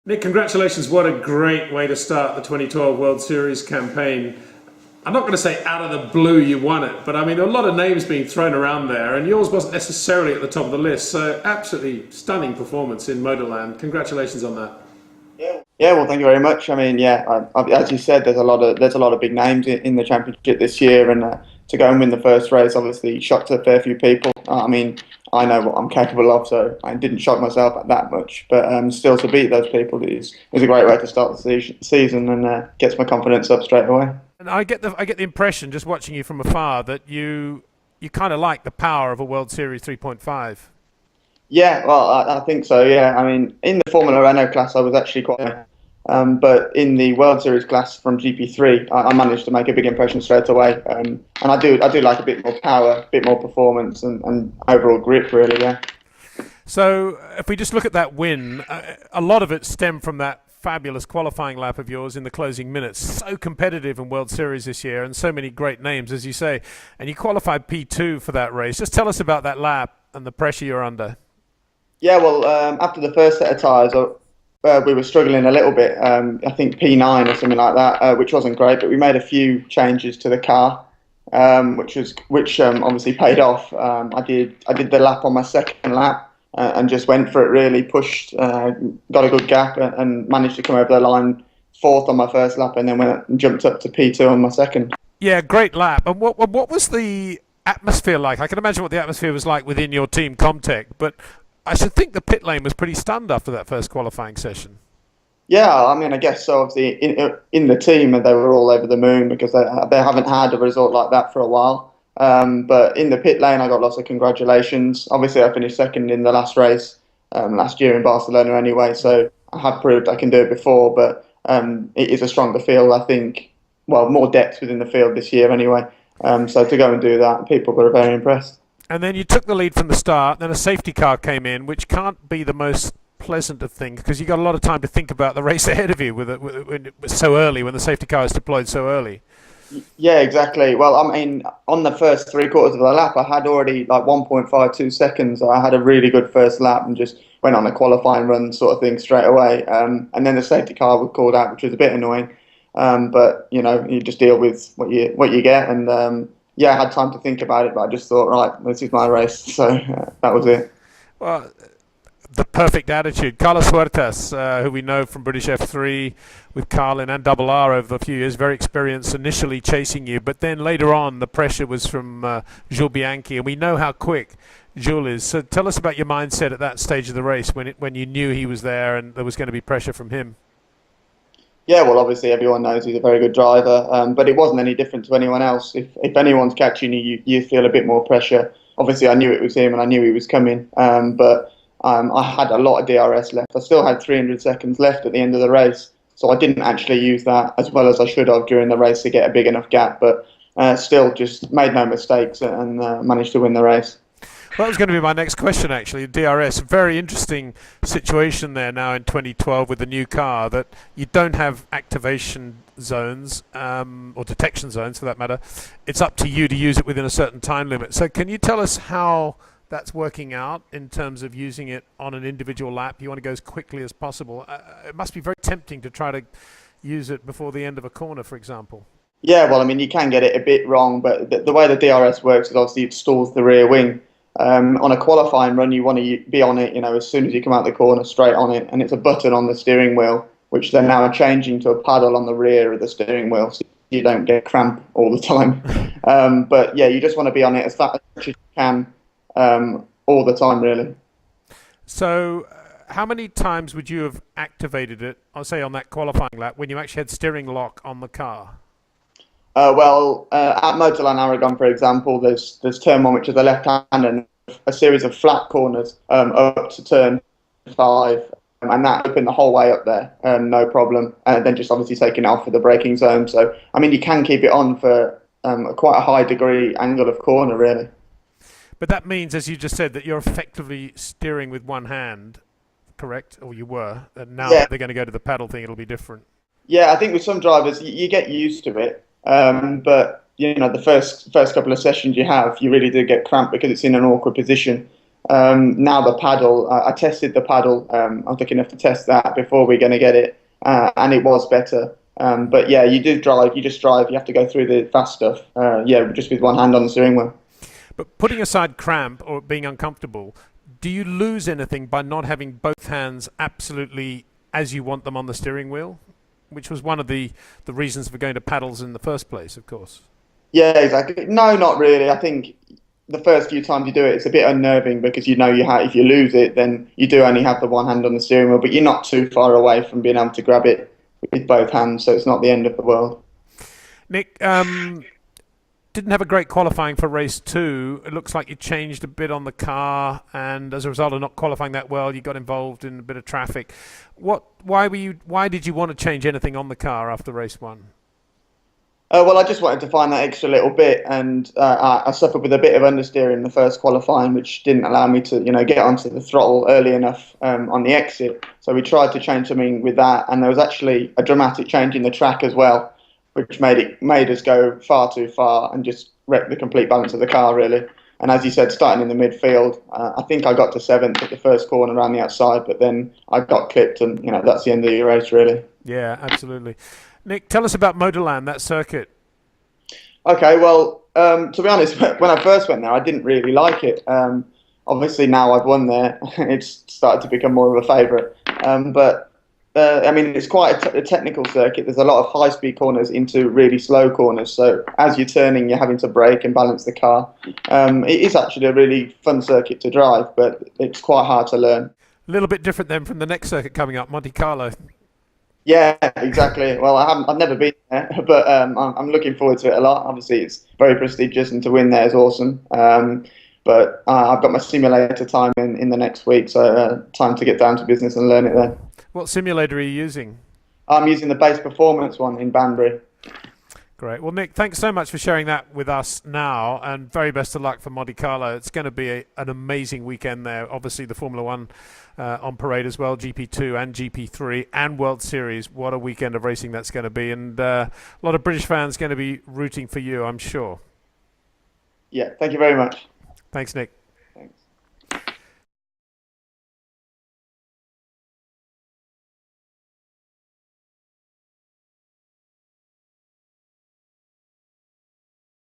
Nick, congratulations. What a great way to start the 2012 World Series campaign. I'm not going to say out of the blue you won it, but I mean, a lot of names being thrown around there, and yours wasn't necessarily at the top of the list. So, absolutely stunning performance in Motorland. Congratulations on that. Yeah, well, thank you very much. I mean, yeah, as you said, there's a lot of big names in the championship this year, and to go and win the first race obviously shocked a fair few people. I mean, I know what I'm capable of, so I didn't shock myself at that much. But still, to beat those people is a great way to start the season and gets my confidence up straight away. And I get the impression just watching you from afar that you kind of like the power of a World Series 3.5. Yeah, well, I think so. Yeah, I mean, in the Formula Renault class, I was actually quite. But in the World Series class from GP3, I managed to make a big impression straight away. And I do like a bit more power, a bit more performance, and overall grip, really. Yeah. So, if we just look at that win, a lot of it stemmed from that fabulous qualifying lap of yours in the closing minutes. So competitive in World Series this year, and so many great names, as you say. And you qualified P2 for that race. Just tell us about that lap and the pressure you're under. Yeah, well, after the first set of tyres, we were struggling a little bit. I think P9 or something like that, which wasn't great. But we made a few changes to the car, which obviously paid off. I did the lap on my second lap and just went for it. Really pushed, got a good gap, and managed to come over the line fourth on my first lap, and then went and jumped up to P2 on my second. Yeah, great lap. And what was the atmosphere like? I can imagine what the atmosphere was like within your team, Comtech, but I should think the pit lane was pretty stunned after that first qualifying session. Yeah, I mean, I guess so. Obviously, in the team, they were all over the moon because they haven't had a result like that for a while. But in the pit lane, I got lots of congratulations. Obviously, I finished second in the last race last year in Barcelona anyway, so I have proved I can do it before. But it is a stronger field, I think. Well, more depth within the field this year anyway. So to go and do that, people were very impressed. And then you took the lead from the start. Then a safety car came in, which can't be the most pleasant of things because you got a lot of time to think about the race ahead of you when it was so early, when the safety car is deployed so early. Yeah, exactly. Well, I mean, on the first three quarters of the lap, I had already like 1.52 seconds. I had a really good first lap and just went on a qualifying run sort of thing straight away. And then the safety car was called out, which was a bit annoying. But you know, you just deal with what you get. And yeah, I had time to think about it, but I just thought, right, this is my race. So that was it. Well, the perfect attitude. Carlos Huertas, who we know from British F3 with Carlin and Double R over the few years, very experienced initially chasing you, but then later on the pressure was from Jules Bianchi, and we know how quick Jules is. So tell us about your mindset at that stage of the race when you knew he was there and there was going to be pressure from him. Yeah, well, obviously everyone knows he's a very good driver, but it wasn't any different to anyone else. If anyone's catching you, you feel a bit more pressure. Obviously, I knew it was him and I knew he was coming, but I had a lot of DRS left. I still had 300 seconds left at the end of the race, so I didn't actually use that as well as I should have during the race to get a big enough gap, but still just made no mistakes and managed to win the race. Well, that was going to be my next question, actually. DRS, very interesting situation there now in 2012 with the new car that you don't have activation zones or detection zones for that matter. It's up to you to use it within a certain time limit. So can you tell us how that's working out in terms of using it on an individual lap? You want to go as quickly as possible. It must be very tempting to try to use it before the end of a corner, for example. Yeah, well, I mean, you can get it a bit wrong, but the way the DRS works is obviously it stalls the rear wing. On a qualifying run, you want to be on it, you know, as soon as you come out the corner, straight on it, and it's a button on the steering wheel, which they're now changing to a paddle on the rear of the steering wheel, so you don't get cramp all the time. But yeah, you just want to be on it as fast as you can, all the time, really. So, how many times would you have activated it, I'll say on that qualifying lap, when you actually had steering lock on the car? At Motorland Aragon, for example, there's turn one, which is the left hand, and a series of flat corners up to turn five, and that opened the whole way up there, no problem. And then just obviously taking it off for the braking zone. So, I mean, you can keep it on for quite a high degree angle of corner, really. But that means, as you just said, that you're effectively steering with one hand, correct? Or you were. And now that they're going to go to the paddle thing, it'll be different. Yeah, I think with some drivers, you get used to it. But you know, the first couple of sessions you really do get cramped because it's in an awkward position. Now the paddle, I tested the paddle. I was lucky enough to test that before we're going to get it, and it was better. But yeah, you do drive. You just drive. You have to go through the fast stuff. Yeah, just with one hand on the steering wheel. But putting aside cramp or being uncomfortable, do you lose anything by not having both hands absolutely as you want them on the steering wheel? Which was one of the reasons for going to paddles in the first place, of course. Yeah, exactly. No, not really. I think the first few times you do it, it's a bit unnerving because you know if you lose it, then you do only have the one hand on the steering wheel, but you're not too far away from being able to grab it with both hands, so it's not the end of the world. Nick, didn't have a great qualifying for race 2. It looks like you changed a bit on the car, and as a result of not qualifying that well, you got involved in a bit of traffic. Why did you want to change anything on the car after race 1? Well, I just wanted to find that extra little bit, and I suffered with a bit of understeer in the first qualifying, which didn't allow me to, get onto the throttle early enough on the exit. So we tried to change something with that, and there was actually a dramatic change in the track as well, which made us go far too far and just wreck the complete balance of the car, really. And as you said, starting in the midfield, I think I got to 7th at the first corner around the outside, but then I got clipped, and that's the end of the race, really. Yeah, absolutely. Nick, tell us about Motorland, that circuit. Okay, well, to be honest, when I first went there, I didn't really like it. Obviously, now I've won there, it's started to become more of a favourite. But I mean, it's quite a technical circuit. There's a lot of high-speed corners into really slow corners. So as you're turning, you're having to brake and balance the car. It is actually a really fun circuit to drive, but it's quite hard to learn. A little bit different then from the next circuit coming up, Monte Carlo. Yeah, exactly. Well, I've never been there, but I'm looking forward to it a lot. Obviously, it's very prestigious, and to win there is awesome. But I've got my simulator time in the next week, so time to get down to business and learn it there. What simulator are you using? I'm using the base performance one in Banbury. Great. Well, Nick, thanks so much for sharing that with us now, and very best of luck for Monte Carlo. It's going to be an amazing weekend there. Obviously, the Formula One on parade as well, GP2 and GP3 and World Series. What a weekend of racing that's going to be, and a lot of British fans going to be rooting for you, I'm sure. Yeah, thank you very much. Thanks, Nick. Thanks.